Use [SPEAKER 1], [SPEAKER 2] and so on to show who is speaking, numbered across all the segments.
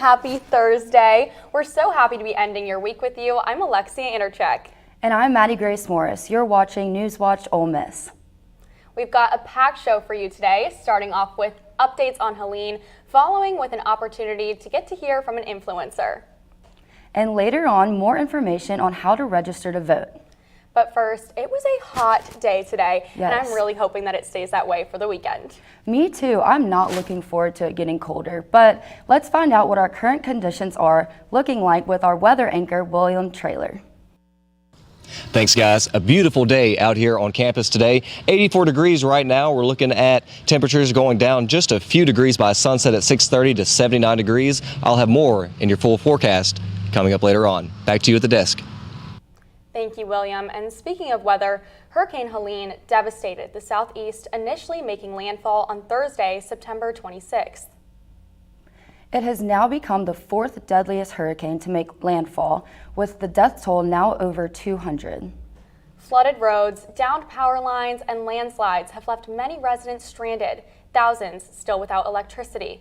[SPEAKER 1] happy Thursday. We're so happy to be ending your week with you. I'm Alexia Anderchek.
[SPEAKER 2] And I'm Maddie Grace Morris. You're watching NewsWatch Ole Miss.
[SPEAKER 1] We've got a packed show for you today, starting off with updates on Helene, following with an opportunity to get to hear from an influencer.
[SPEAKER 2] And later on, more information on how to register to vote.
[SPEAKER 1] But first, it was a hot day today,
[SPEAKER 2] Yes.
[SPEAKER 1] and I'm really hoping that it stays that way for the weekend.
[SPEAKER 2] Me too. I'm not looking forward to it getting colder, but let's find out what our current conditions are looking like with our weather anchor, William Traylor.
[SPEAKER 3] Thanks, guys. A beautiful day out here on campus today. 84 degrees right now. We're looking at temperatures going down just a few degrees by sunset at 6:30 to 79 degrees. I'll have more in your full forecast coming up later on. Back to you at the desk.
[SPEAKER 1] Thank you, William. And speaking of weather, Hurricane Helene devastated the southeast, initially making landfall on Thursday, September 26th.
[SPEAKER 2] It has now become the fourth deadliest hurricane to make landfall, with the death toll now over 200.
[SPEAKER 1] Flooded roads, downed power lines, and landslides have left many residents stranded, thousands still without electricity.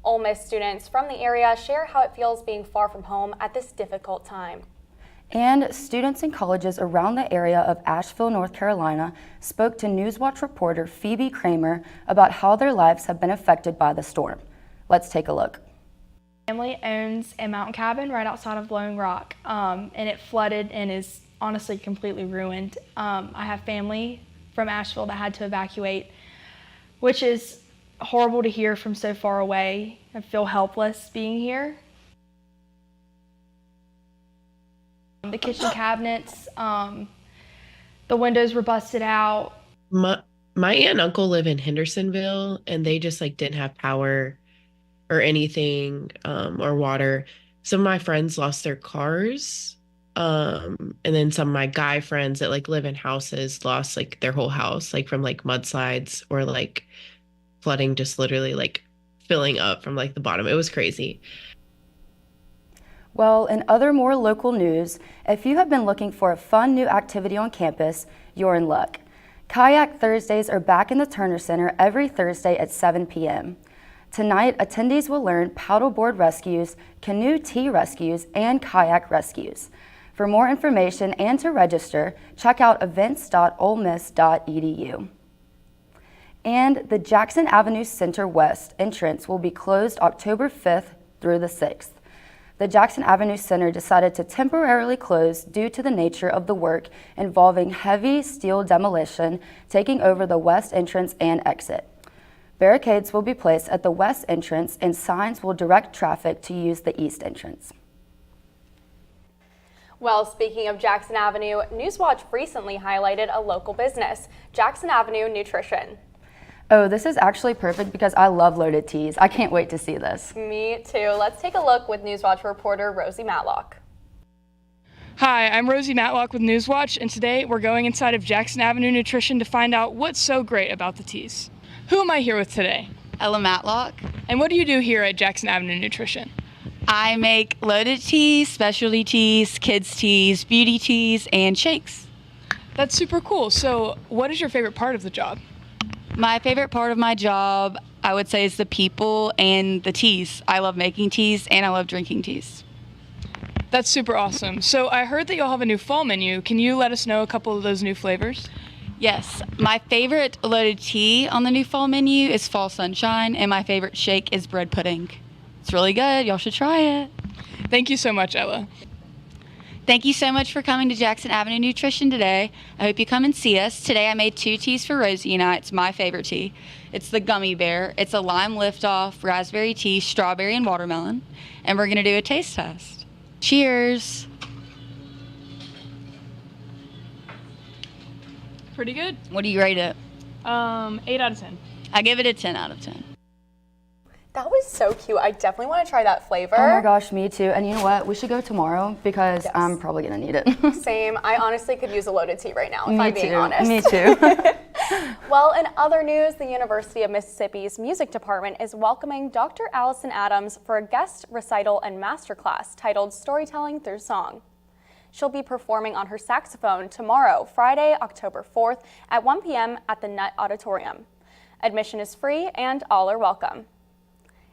[SPEAKER 1] Ole Miss students from the area share how it feels being far from home at this difficult time.
[SPEAKER 2] And students in colleges around the area of Asheville, North Carolina, spoke to NewsWatch reporter Phoebe Kramer about how their lives have been affected by the storm. Let's take a look.
[SPEAKER 4] Family owns a mountain cabin right outside of Blowing Rock, and it flooded and is honestly completely ruined. I have family from Asheville that had to evacuate, which is horrible to hear from so far away. I feel helpless being here. The kitchen cabinets, the windows were busted out.
[SPEAKER 5] My aunt and uncle live in Hendersonville, and they just didn't have power or anything, or water. Some of my friends lost their cars, and then some of my guy friends that live in houses lost their whole house, from mudslides or flooding, just literally filling up from the bottom. It was crazy.
[SPEAKER 2] Well, in other more local news, if you have been looking for a fun new activity on campus, you're in luck. Kayak Thursdays are back in the Turner Center every Thursday at 7 p.m. Tonight, attendees will learn paddleboard rescues, canoe tea rescues, and kayak rescues. For more information and to register, check out events.olemiss.edu. And the Jackson Avenue Center West entrance will be closed October 5th through the 6th. The Jackson Avenue Center decided to temporarily close due to the nature of the work involving heavy steel demolition taking over the west entrance and exit. Barricades will be placed at the west entrance and signs will direct traffic to use the east entrance.
[SPEAKER 1] Well, speaking of Jackson Avenue, NewsWatch recently highlighted a local business, Jackson Avenue Nutrition.
[SPEAKER 2] Oh, this is actually perfect because I love loaded teas. I can't wait to see this.
[SPEAKER 1] Me too. Let's take a look with NewsWatch reporter Rosie Matlock.
[SPEAKER 6] Hi, I'm Rosie Matlock with NewsWatch, and today we're going inside of Jackson Avenue Nutrition to find out what's so great about the teas. Who am I here with today?
[SPEAKER 7] Ella Matlock.
[SPEAKER 6] And what do you do here at Jackson Avenue Nutrition?
[SPEAKER 7] I make loaded teas, specialty teas, kids teas, beauty teas, and shakes.
[SPEAKER 6] That's super cool. So what is your favorite part of the job?
[SPEAKER 7] My favorite part of my job, I would say, is the people and the teas. I love making teas and I love drinking teas.
[SPEAKER 6] That's super awesome. So I heard that you'll have a new fall menu. Can you let us know a couple of those new flavors?
[SPEAKER 7] Yes, my favorite loaded tea on the new fall menu is Fall Sunshine, and my favorite shake is bread pudding. It's really good. Y'all should try it.
[SPEAKER 6] Thank you so much, Ella.
[SPEAKER 7] Thank you so much for coming to Jackson Avenue Nutrition today. I hope you come and see us. Today I made 2 teas for Rosie and I. It's my favorite tea. It's the Gummy Bear. It's a lime liftoff, raspberry tea, strawberry, and watermelon. And we're going to do a taste test. Cheers.
[SPEAKER 6] Pretty good.
[SPEAKER 7] What do you rate it?
[SPEAKER 6] 8 out of 10.
[SPEAKER 7] I give it a 10 out of 10.
[SPEAKER 1] That was so cute. I definitely want to try that flavor.
[SPEAKER 2] Oh my gosh, me too. And you know what? We should go tomorrow because
[SPEAKER 1] Yes.
[SPEAKER 2] I'm probably gonna need it.
[SPEAKER 1] Same. I honestly could use a loaded tea right now, if
[SPEAKER 2] Me
[SPEAKER 1] I'm being
[SPEAKER 2] too.
[SPEAKER 1] honest.
[SPEAKER 2] Me too.
[SPEAKER 1] Well, in other news, the University of Mississippi's music department is welcoming Dr. Allison Adams for a guest recital and masterclass titled Storytelling Through Song. She'll be performing on her saxophone tomorrow, Friday, October 4th at 1 p.m. at the Nutt Auditorium. Admission is free and all are welcome.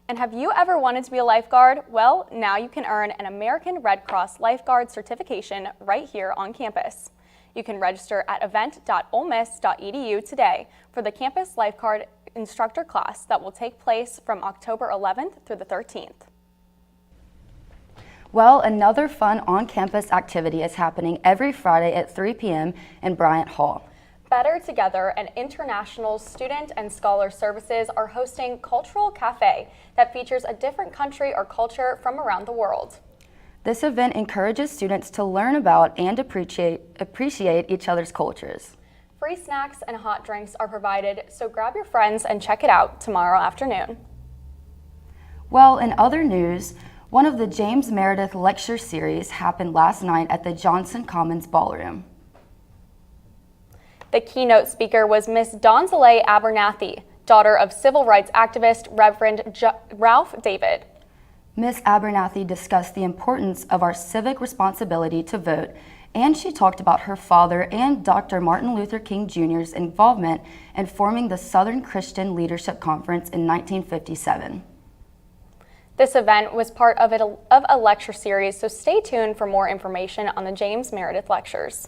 [SPEAKER 1] And have you ever wanted to be a lifeguard? Well, now you can earn an American Red Cross lifeguard certification right here on campus. You can register at event.olemiss.edu today for the campus lifeguard instructor class that will take place from October 11th through the 13th.
[SPEAKER 2] Well, another fun on-campus activity is happening every Friday at 3 p.m. in Bryant Hall.
[SPEAKER 1] Better Together and International Student and Scholar Services are hosting Cultural Cafe that features a different country or culture from around the world.
[SPEAKER 2] This event encourages students to learn about and appreciate each other's cultures.
[SPEAKER 1] Free snacks and hot drinks are provided, so grab your friends and check it out tomorrow afternoon.
[SPEAKER 2] Well, in other news, one of the James Meredith lecture series happened last night at the Johnson Commons Ballroom.
[SPEAKER 1] The keynote speaker was Miss Donzale Abernathy, daughter of civil rights activist Reverend Ralph David.
[SPEAKER 2] Miss Abernathy discussed the importance of our civic responsibility to vote, and she talked about her father and Dr. Martin Luther King Jr.'s involvement in forming the Southern Christian Leadership Conference in 1957.
[SPEAKER 1] This event was part of a lecture series, so stay tuned for more information on the James Meredith lectures.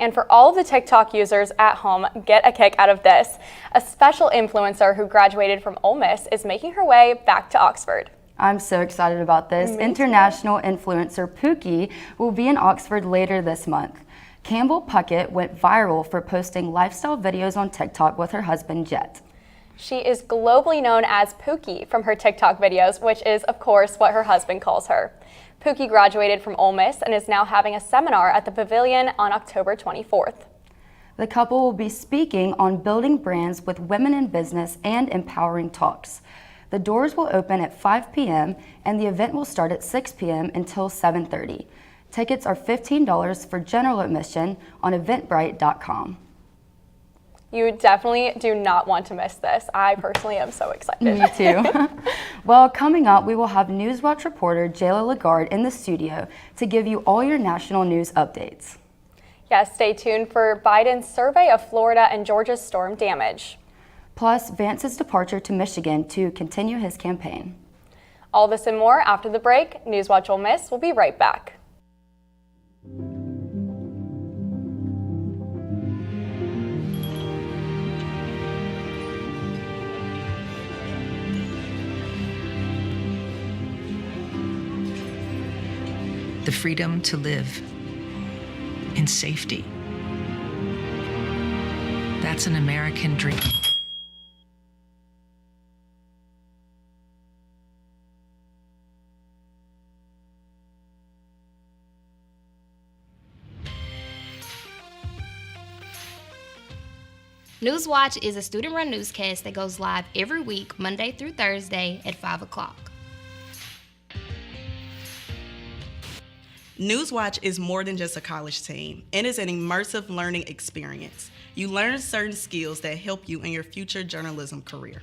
[SPEAKER 1] And for all of the TikTok users at home, get a kick out of this. A special influencer who graduated from Ole Miss is making her way back to Oxford.
[SPEAKER 2] I'm so excited about this. International influencer Pookie will be in Oxford later this month. Campbell Puckett went viral for posting lifestyle videos on TikTok with her husband Jet.
[SPEAKER 1] She is globally known as Pookie from her TikTok videos, which is, of course, what her husband calls her. Pookie graduated from Ole Miss and is now having a seminar at the Pavilion on October 24th.
[SPEAKER 2] The couple will be speaking on building brands with women in business and empowering talks. The doors will open at 5 p.m. and the event will start at 6 p.m. until 7:30. Tickets are $15 for general admission on eventbrite.com.
[SPEAKER 1] You definitely do not want to miss this. I personally am so excited.
[SPEAKER 2] Me too. Well, coming up, we will have NewsWatch reporter Jayla Lagarde in the studio to give you all your national news updates.
[SPEAKER 1] Yes, stay tuned for Biden's survey of Florida and Georgia's storm damage.
[SPEAKER 2] Plus, Vance's departure to Michigan to continue his campaign.
[SPEAKER 1] All this and more after the break. NewsWatch Ole Miss will be right back.
[SPEAKER 8] The freedom to live in safety. That's an American dream.
[SPEAKER 9] NewsWatch is a student-run newscast that goes live every week, Monday through Thursday at 5 o'clock.
[SPEAKER 10] NewsWatch is more than just a college team. It is an immersive learning experience. You learn certain skills that help you in your future journalism career.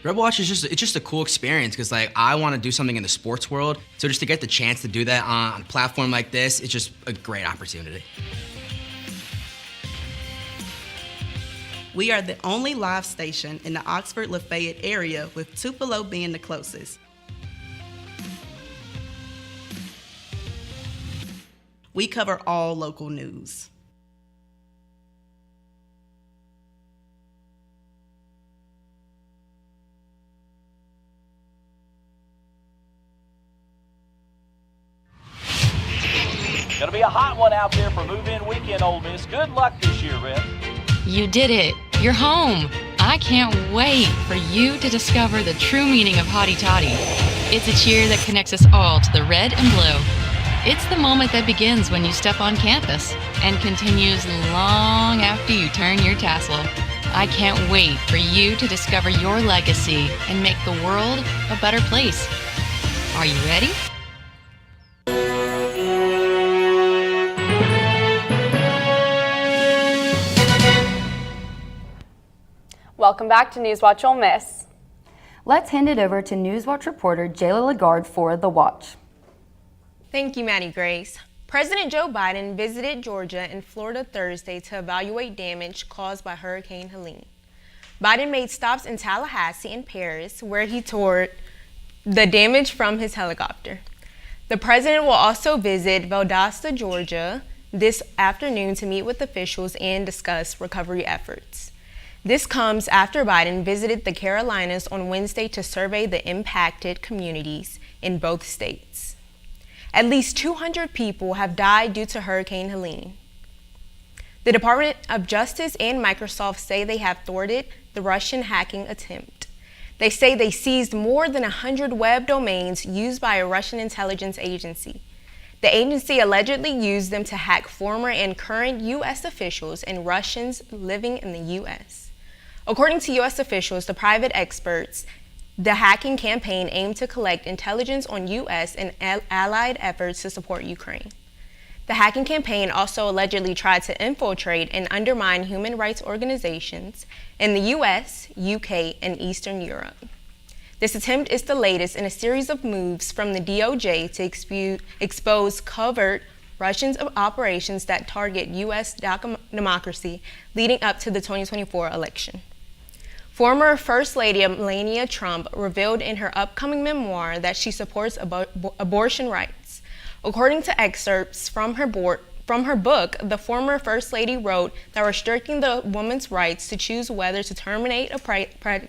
[SPEAKER 11] RedWatch is just a cool experience because I want to do something in the sports world. So just to get the chance to do that on a platform like this, it's just a great opportunity.
[SPEAKER 10] We are the only live station in the Oxford-Lafayette area, with Tupelo being the closest. We cover all local news.
[SPEAKER 12] Gonna be a hot one out there for move-in weekend, Ole Miss. Good luck this year, Rhett.
[SPEAKER 13] You did it. You're home. I can't wait for you to discover the true meaning of Hotty Toddy. It's a cheer that connects us all to the red and blue. It's the moment that begins when you step on campus and continues long after you turn your tassel. I can't wait for you to discover your legacy and make the world a better place. Are you ready?
[SPEAKER 1] Welcome back to NewsWatch Ole Miss.
[SPEAKER 2] Let's hand it over to NewsWatch reporter Jayla Lagarde for The Watch.
[SPEAKER 14] Thank you, Maddie Grace. President Joe Biden visited Georgia and Florida Thursday to evaluate damage caused by Hurricane Helene. Biden made stops in Tallahassee and Paris, where he toured the damage from his helicopter. The president will also visit Valdosta, Georgia, this afternoon to meet with officials and discuss recovery efforts. This comes after Biden visited the Carolinas on Wednesday to survey the impacted communities in both states. At least 200 people have died due to Hurricane Helene. The Department of Justice and Microsoft say they have thwarted the Russian hacking attempt. They say they seized more than 100 web domains used by a Russian intelligence agency. The agency allegedly used them to hack former and current U.S. officials and Russians living in the U.S. According to U.S. officials, the private experts, the hacking campaign aimed to collect intelligence on U.S. and allied efforts to support Ukraine. The hacking campaign also allegedly tried to infiltrate and undermine human rights organizations in the U.S., UK, and Eastern Europe. This attempt is the latest in a series of moves from the DOJ to expose covert Russian operations that target U.S. democracy leading up to the 2024 election. Former First Lady Melania Trump revealed in her upcoming memoir that she supports abortion rights. According to excerpts from her book, the former First Lady wrote that restricting the woman's rights to choose whether to terminate a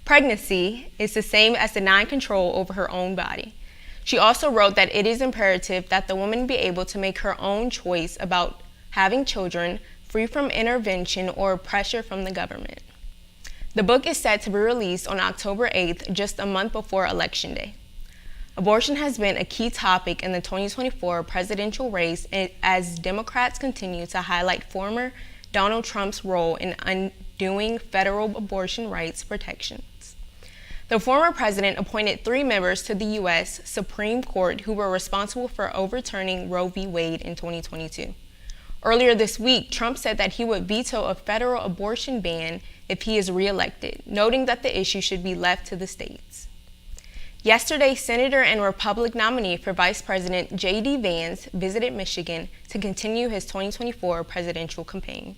[SPEAKER 14] pregnancy is the same as denying control over her own body. She also wrote that it is imperative that the woman be able to make her own choice about having children, free from intervention or pressure from the government. The book is set to be released on October 8th, just a month before Election Day. Abortion has been a key topic in the 2024 presidential race as Democrats continue to highlight former Donald Trump's role in undoing federal abortion rights protections. The former president appointed 3 members to the U.S. Supreme Court who were responsible for overturning Roe v. Wade in 2022. Earlier this week, Trump said that he would veto a federal abortion ban if he is reelected, noting that the issue should be left to the states. Yesterday, Senator and Republican nominee for Vice President J.D. Vance visited Michigan to continue his 2024 presidential campaign.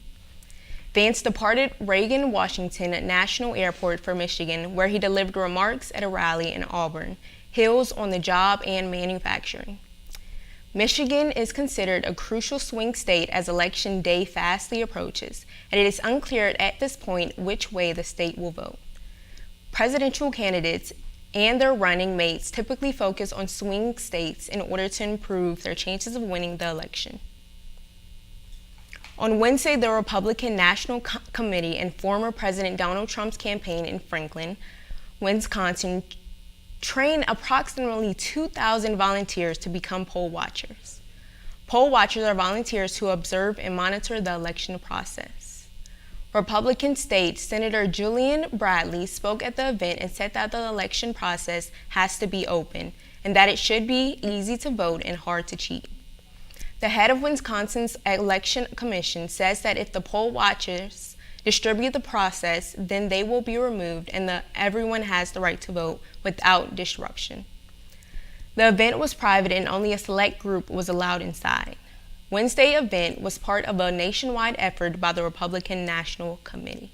[SPEAKER 14] Vance departed Reagan-Washington National Airport for Michigan, where he delivered remarks at a rally in Auburn Hills on the job and manufacturing. Michigan is considered a crucial swing state as Election Day fastly approaches, and it is unclear at this point which way the state will vote. Presidential candidates and their running mates typically focus on swing states in order to improve their chances of winning the election. On Wednesday, the Republican National Committee and former President Donald Trump's campaign in Franklin, Wisconsin, trained approximately 2,000 volunteers to become poll watchers. Poll watchers are volunteers who observe and monitor the election process. Republican State Senator Julian Bradley spoke at the event and said that the election process has to be open and that it should be easy to vote and hard to cheat. The head of Wisconsin's Election Commission says that if the poll watchers distribute the process, then they will be removed and everyone has the right to vote without disruption. The event was private and only a select group was allowed inside. Wednesday's event was part of a nationwide effort by the Republican National Committee.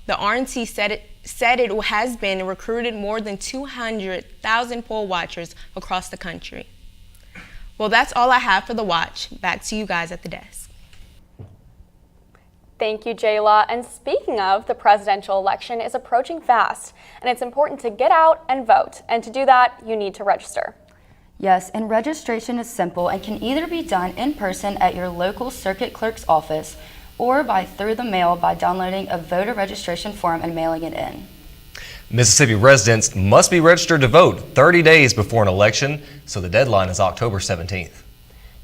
[SPEAKER 14] The RNC said it has been recruited more than 200,000 poll watchers across the country. Well, that's all I have for The Watch. Back to you guys at the desk.
[SPEAKER 1] Thank you, Jayla. And speaking of, the presidential election is approaching fast, and it's important to get out and vote. And to do that, you need to register.
[SPEAKER 2] Yes, and registration is simple and can either be done in person at your local circuit clerk's office or through the mail by downloading a voter registration form and mailing it in.
[SPEAKER 3] Mississippi residents must be registered to vote 30 days before an election, so the deadline is October 17th.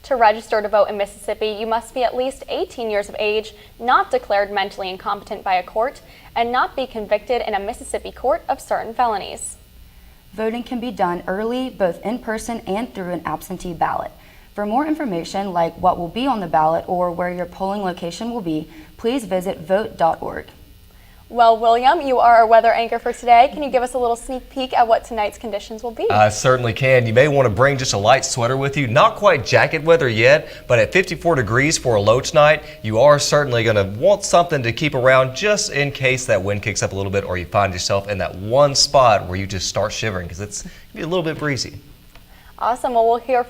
[SPEAKER 1] To register to vote in Mississippi, you must be at least 18 years of age, not declared mentally incompetent by a court, and not be convicted in a Mississippi court of certain felonies.
[SPEAKER 2] Voting can be done early, both in person and through an absentee ballot. For more information, like what will be on the ballot or where your polling location will be, please visit vote.org.
[SPEAKER 1] Well, William, you are our weather anchor for today. Can you give us a little sneak peek at what tonight's conditions will be?
[SPEAKER 3] I certainly can. You may want to bring just a light sweater with you. Not quite jacket weather yet, but at 54 degrees for a low tonight, you are certainly going to want something to keep around just in case that wind kicks up a little bit or you find yourself in that one spot where you just start shivering because it's going to be a little bit breezy.
[SPEAKER 1] Awesome. Well, we'll hear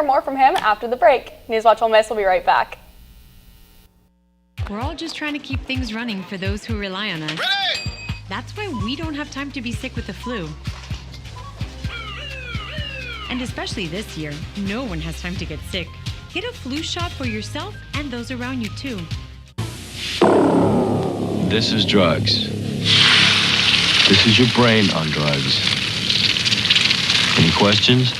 [SPEAKER 1] more from him after the break. NewsWatch Ole Miss will be right back.
[SPEAKER 15] We're all just trying to keep things running for those who rely on us. That's why we don't have time to be sick with the flu. And especially this year, no one has time to get sick. Get a flu shot for yourself and those around you too.
[SPEAKER 16] This is drugs. This is your brain on drugs. Any questions?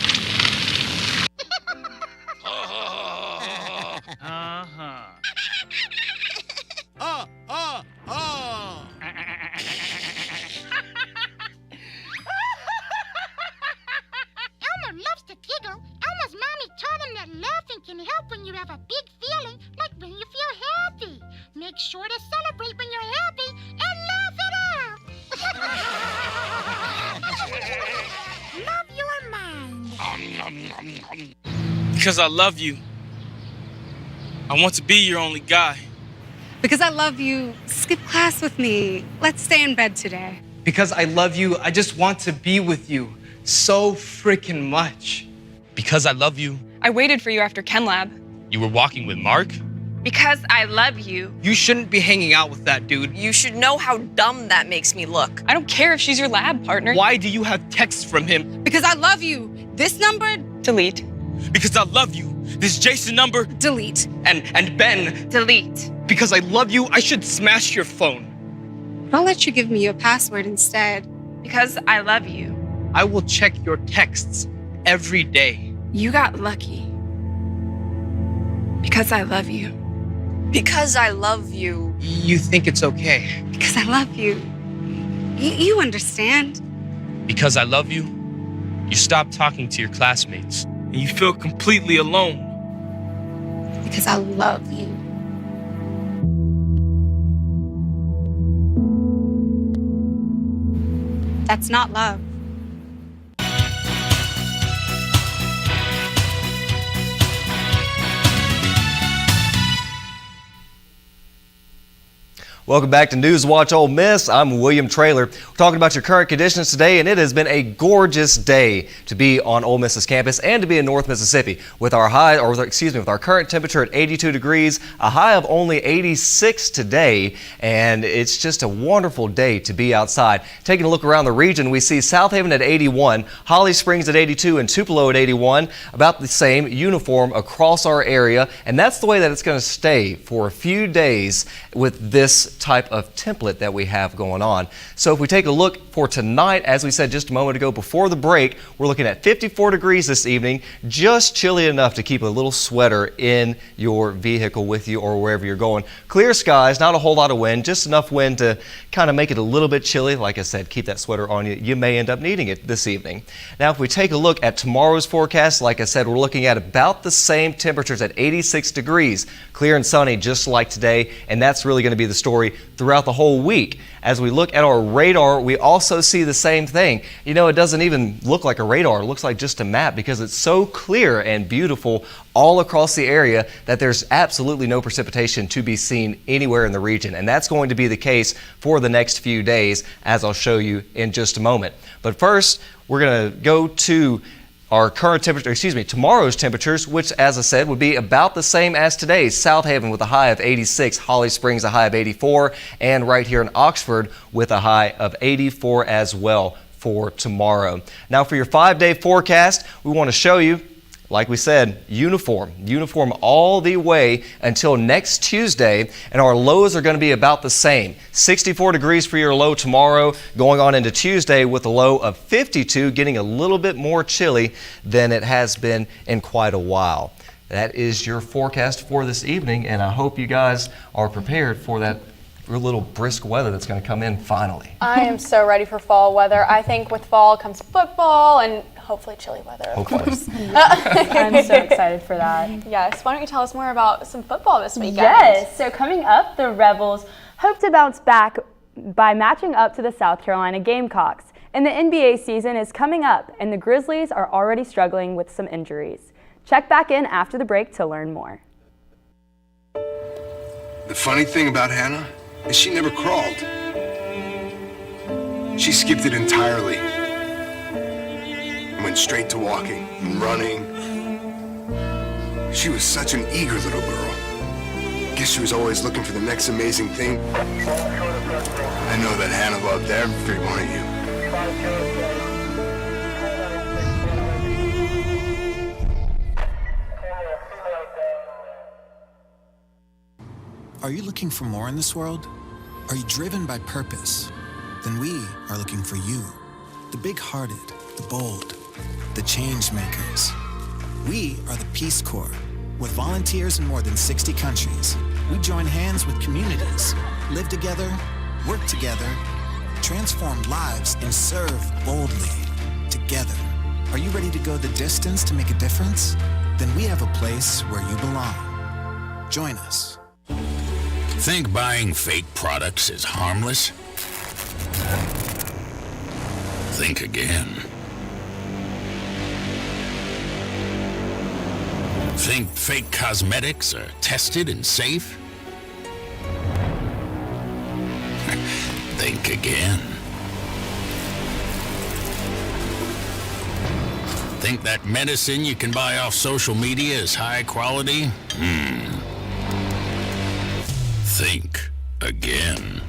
[SPEAKER 17] Make sure to celebrate when you're happy and laugh it out. Love your mind.
[SPEAKER 18] Because I love you. I want to be your only guy.
[SPEAKER 19] Because I love you, skip class with me. Let's stay in bed today.
[SPEAKER 20] Because I love you, I just want to be with you so freaking much.
[SPEAKER 18] Because I love you.
[SPEAKER 6] I waited for you after Chem Lab.
[SPEAKER 18] You were walking with Mark?
[SPEAKER 21] Because I love you.
[SPEAKER 20] You shouldn't be hanging out with that dude.
[SPEAKER 21] You should know how dumb that makes me look.
[SPEAKER 6] I don't care if she's your lab partner.
[SPEAKER 18] Why do you have texts from him?
[SPEAKER 19] Because I love you. This number,
[SPEAKER 6] delete.
[SPEAKER 18] Because I love you. This Jason number,
[SPEAKER 19] delete.
[SPEAKER 20] And Ben,
[SPEAKER 21] delete.
[SPEAKER 20] Because I love you, I should smash your phone.
[SPEAKER 19] I'll let you give me your password instead.
[SPEAKER 21] Because I love you.
[SPEAKER 20] I will check your texts every day.
[SPEAKER 21] You got lucky. Because I love you. Because I love you.
[SPEAKER 20] You think it's okay.
[SPEAKER 19] Because I love you. You understand.
[SPEAKER 18] Because I love you, you stop talking to your classmates. And you feel completely alone.
[SPEAKER 19] Because I love you. That's not love.
[SPEAKER 3] Welcome back to NewsWatch Ole Miss. I'm William Traylor. We're talking about your current conditions today, and it has been a gorgeous day to be on Ole Miss's campus and to be in North Mississippi with our with our current temperature at 82 degrees, a high of only 86 today, and it's just a wonderful day to be outside. Taking a look around the region, we see South Haven at 81, Holly Springs at 82, and Tupelo at 81, about the same uniform across our area, and that's the way that it's going to stay for a few days with this type of template that we have going on. So if we take a look for tonight, as we said just a moment ago before the break, we're looking at 54 degrees this evening, just chilly enough to keep a little sweater in your vehicle with you or wherever you're going. Clear skies, not a whole lot of wind, just enough wind to kind of make it a little bit chilly. Like I said, keep that sweater on you. You may end up needing it this evening. Now if we take a look at tomorrow's forecast, like I said, we're looking at about the same temperatures at 86 degrees, clear and sunny just like today, and that's really going to be the story throughout the whole week. As we look at our radar, we also see the same thing. You know, it doesn't even look like a radar. It looks like just a map because it's so clear and beautiful all across the area that there's absolutely no precipitation to be seen anywhere in the region. And that's going to be the case for the next few days, as I'll show you in just a moment. But first, we're going to go to our current temperature, tomorrow's temperatures, which, as I said, would be about the same as today's. South Haven with a high of 86, Holly Springs a high of 84, and right here in Oxford with a high of 84 as well for tomorrow. Now for your 5-day forecast, we want to show you, like we said, uniform all the way until next Tuesday, and our lows are going to be about the same. 64 degrees for your low tomorrow, going on into Tuesday with a low of 52, getting a little bit more chilly than it has been in quite a while. That is your forecast for this evening, and I hope you guys are prepared for that little brisk weather that's going to come in finally.
[SPEAKER 1] I am so ready for fall weather. I think with fall comes football and hopefully chilly weather, of course.
[SPEAKER 22] I'm so excited for that.
[SPEAKER 1] Yes. Why don't you tell us more about some football this weekend?
[SPEAKER 22] Yes. So coming up, the Rebels hope to bounce back by matching up to the South Carolina Gamecocks. And the NBA season is coming up, and the Grizzlies are already struggling with some injuries. Check back in after the break to learn more.
[SPEAKER 4] The funny thing about Hannah is she never crawled. She skipped it entirely. Went straight to walking and running. She was such an eager little girl. Guess she was always looking for the next amazing thing. I know that Hannah loved every one of you.
[SPEAKER 5] Are you looking for more in this world? Are you driven by purpose? Then we are looking for you. The big-hearted, the bold, the change makers. We are the Peace Corps. With volunteers in more than 60 countries, we join hands with communities, live together, work together, transform lives, and serve boldly together. Are you ready to go the distance to make a difference? Then we have a place where you belong. Join us.
[SPEAKER 23] Think buying fake products is harmless? Think again. Think fake cosmetics are tested and safe? Think again. Think that medicine you can buy off social media is high quality? Think again.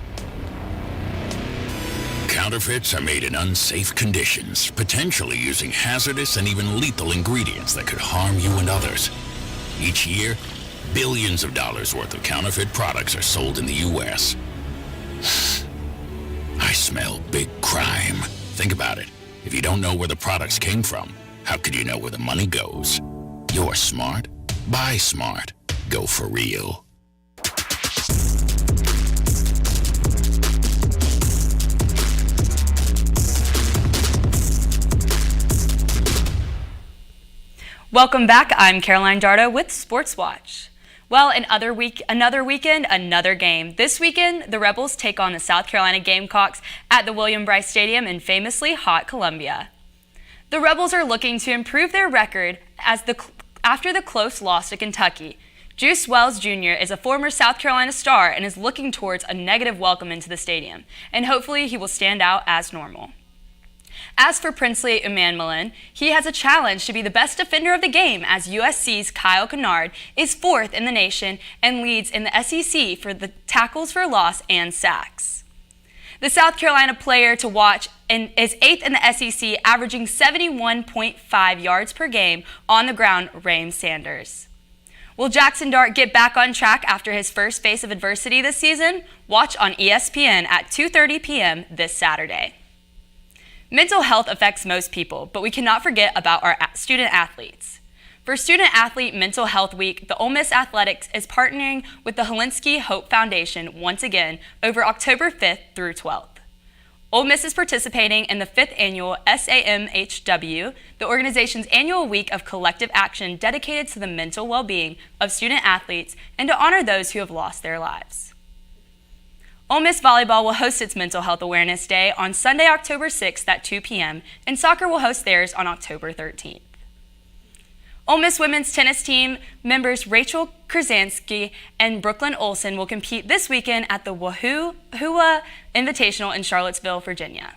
[SPEAKER 23] Counterfeits are made in unsafe conditions, potentially using hazardous and even lethal ingredients that could harm you and others. Each year, billions of dollars worth of counterfeit products are sold in the U.S. I smell big crime. Think about it. If you don't know where the products came from, how could you know where the money goes? You're smart. Buy smart. Go for real.
[SPEAKER 24] Welcome back. I'm Caroline Dardo with Sports Watch. Well, another weekend, another game. This weekend, the Rebels take on the South Carolina Gamecocks at the William Bryce Stadium in famously hot Columbia. The Rebels are looking to improve their record after the close loss to Kentucky. Juice Wells Jr. is a former South Carolina star and is looking towards a negative welcome into the stadium, and hopefully he will stand out as normal. As for Princely Emmanuelin, he has a challenge to be the best defender of the game as USC's Kyle Kennard is 4th in the nation and leads in the SEC for the tackles for loss and sacks. The South Carolina player to watch is 8th in the SEC, averaging 71.5 yards per game on the ground, Raheem Sanders. Will Jackson Dart get back on track after his first face of adversity this season? Watch on ESPN at 2:30 p.m. this Saturday. Mental health affects most people, but we cannot forget about our student athletes. For Student Athlete Mental Health Week, the Ole Miss Athletics is partnering with the Helensky Hope Foundation once again over October 5th through 12th. Ole Miss is participating in the 5th annual SAMHW, the organization's annual week of collective action dedicated to the mental well-being of student athletes and to honor those who have lost their lives. Ole Miss Volleyball will host its Mental Health Awareness Day on Sunday, October 6th at 2 p.m., and soccer will host theirs on October 13th. Ole Miss women's tennis team members Rachel Krasansky and Brooklyn Olsen will compete this weekend at the Wahoo Invitational in Charlottesville, Virginia.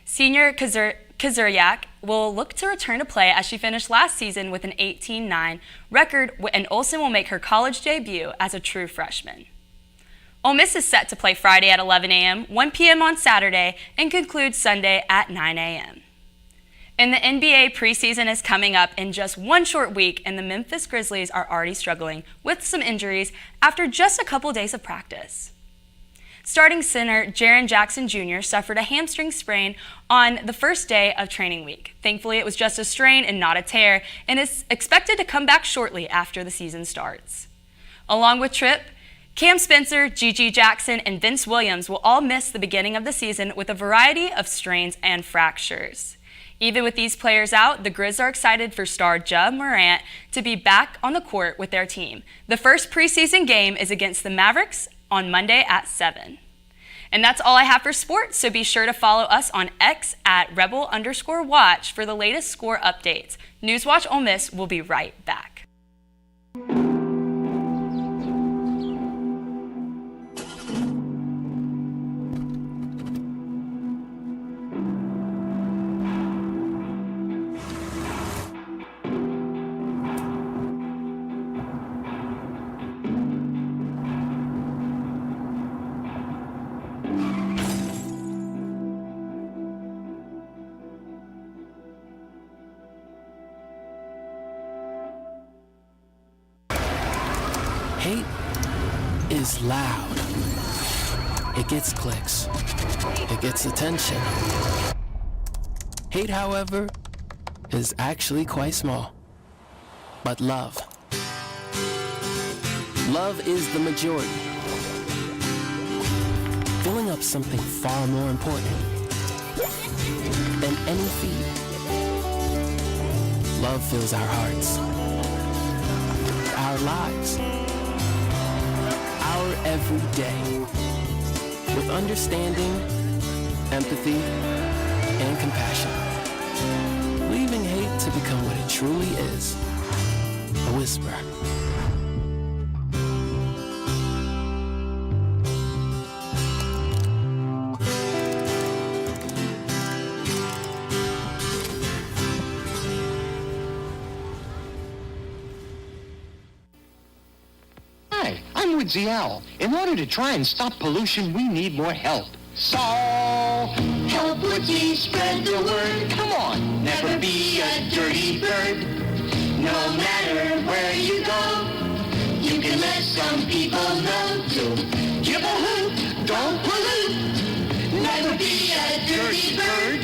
[SPEAKER 24] Senior Kazuriak will look to return to play as she finished last season with an 18-9 record, and Olsen will make her college debut as a true freshman. Ole Miss is set to play Friday at 11 a.m., 1 p.m. on Saturday, and conclude Sunday at 9 a.m. And the NBA preseason is coming up in just one short week, and the Memphis Grizzlies are already struggling with some injuries after just a couple days of practice. Starting center Jaren Jackson Jr. suffered a hamstring sprain on the first day of training week. Thankfully, it was just a strain and not a tear, and is expected to come back shortly after the season starts. Along with Tripp, Cam Spencer, Gigi Jackson, and Vince Williams will all miss the beginning of the season with a variety of strains and fractures. Even with these players out, the Grizz are excited for star Ja Morant to be back on the court with their team. The first preseason game is against the Mavericks on Monday at 7. And that's all I have for sports, so be sure to follow us on X at @rebel_watch for the latest score updates. NewsWatch Ole Miss will be right back.
[SPEAKER 7] Hate is loud. It gets clicks. It gets attention. Hate, however, is actually quite small. But love is the majority, filling up something far more important than any feat. Love fills our hearts, our lives, our every day, with understanding, empathy, and compassion, leaving hate to become what it truly is, a whisper.
[SPEAKER 8] Hi, I'm Woodsy Owl. In order to try and stop pollution, we need more help. So, help Woodsy spread the word. Come on, never be a dirty bird. No matter where you go, you can let some people know to give a hoot, don't pollute. Never be a dirty bird.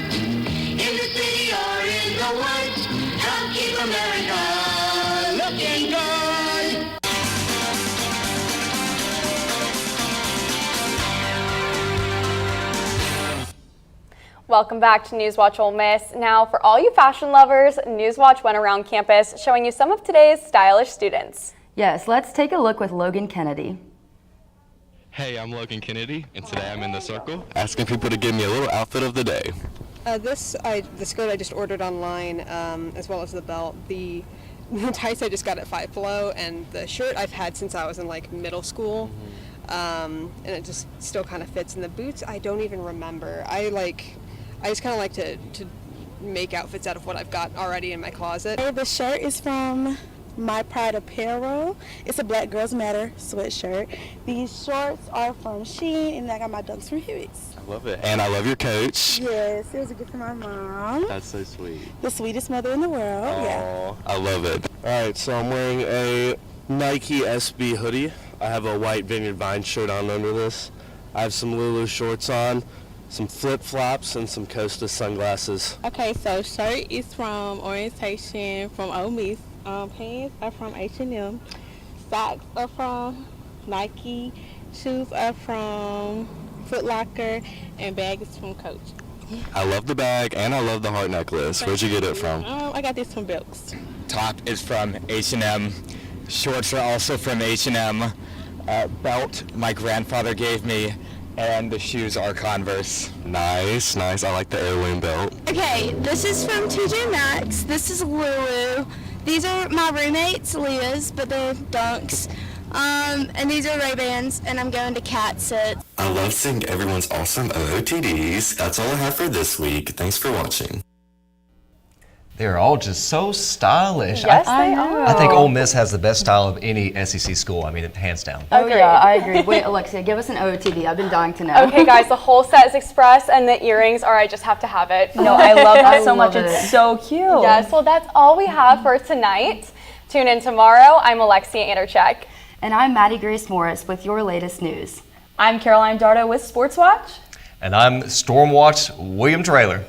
[SPEAKER 8] In the city or in the woods, help keep America looking good.
[SPEAKER 1] Welcome back to NewsWatch Ole Miss. Now, for all you fashion lovers, NewsWatch went around campus showing you some of today's stylish students.
[SPEAKER 2] Yes, let's take a look with Logan Kennedy.
[SPEAKER 9] Hey, I'm Logan Kennedy, and today I'm in the circle asking people to give me a little outfit of the day.
[SPEAKER 11] The skirt I just ordered online, as well as the belt. The tights I just got at Five Below, and the shirt I've had since I was in like middle school. And it just still kind of fits. And the boots I don't even remember. I just kind of like to make outfits out of what I've got already in my closet.
[SPEAKER 25] The shirt is from My Pride Apparel. It's a Black Girls Matter sweatshirt. These shorts are from Shein, and I got my dunks from Huey's.
[SPEAKER 9] I love it. And I love your coach.
[SPEAKER 25] Yes, it was a gift from my mom.
[SPEAKER 9] That's so sweet.
[SPEAKER 25] The sweetest mother in the world. Yeah.
[SPEAKER 9] I love it. All right, so I'm wearing a Nike SB hoodie. I have a white Vineyard Vine shirt on under this. I have some Lulu shorts on, some flip-flops, and some Costa sunglasses.
[SPEAKER 25] Okay, so shirt is from Orientation from Ole Miss. Pants are from H&M. Socks are from Nike. Shoes are from Foot Locker. And bag is from Coach.
[SPEAKER 9] I love the bag, and I love the heart necklace. Where'd you get it from?
[SPEAKER 25] I got this from Belks.
[SPEAKER 26] Top is from H&M. Shorts are also from H&M. Belt my grandfather gave me, and the shoes are Converse.
[SPEAKER 9] Nice. I like the heirloom belt.
[SPEAKER 25] Okay, this is from TJ Maxx. This is Lulu. These are my roommates, Leah's, but they're Dunks. And these are Ray-Bans, and I'm going to Cat Sit.
[SPEAKER 27] I love seeing everyone's awesome OOTDs. That's all I have for this week. Thanks for watching.
[SPEAKER 3] They're all just so stylish.
[SPEAKER 1] Yes, they are.
[SPEAKER 3] I think Ole Miss has the best style of any SEC school. I mean, hands down.
[SPEAKER 2] Oh yeah, I agree. Wait, Alexia, give us an OOTD. I've been dying to know.
[SPEAKER 1] Okay, guys, the whole set is express, and the earrings are I just have to have it.
[SPEAKER 22] No, I love that so much. It's so cute.
[SPEAKER 1] Yes, well, that's all we have for tonight. Tune in tomorrow. I'm Alexia Anderchek.
[SPEAKER 2] And I'm Maddie Grace Morris with your latest news.
[SPEAKER 22] I'm Caroline Dardo with Sports Watch.
[SPEAKER 3] And I'm Stormwatch William Traylor.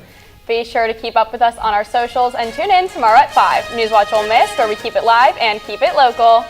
[SPEAKER 1] Be sure to keep up with us on our socials and tune in tomorrow at 5. NewsWatch Ole Miss, where we keep it live and keep it local.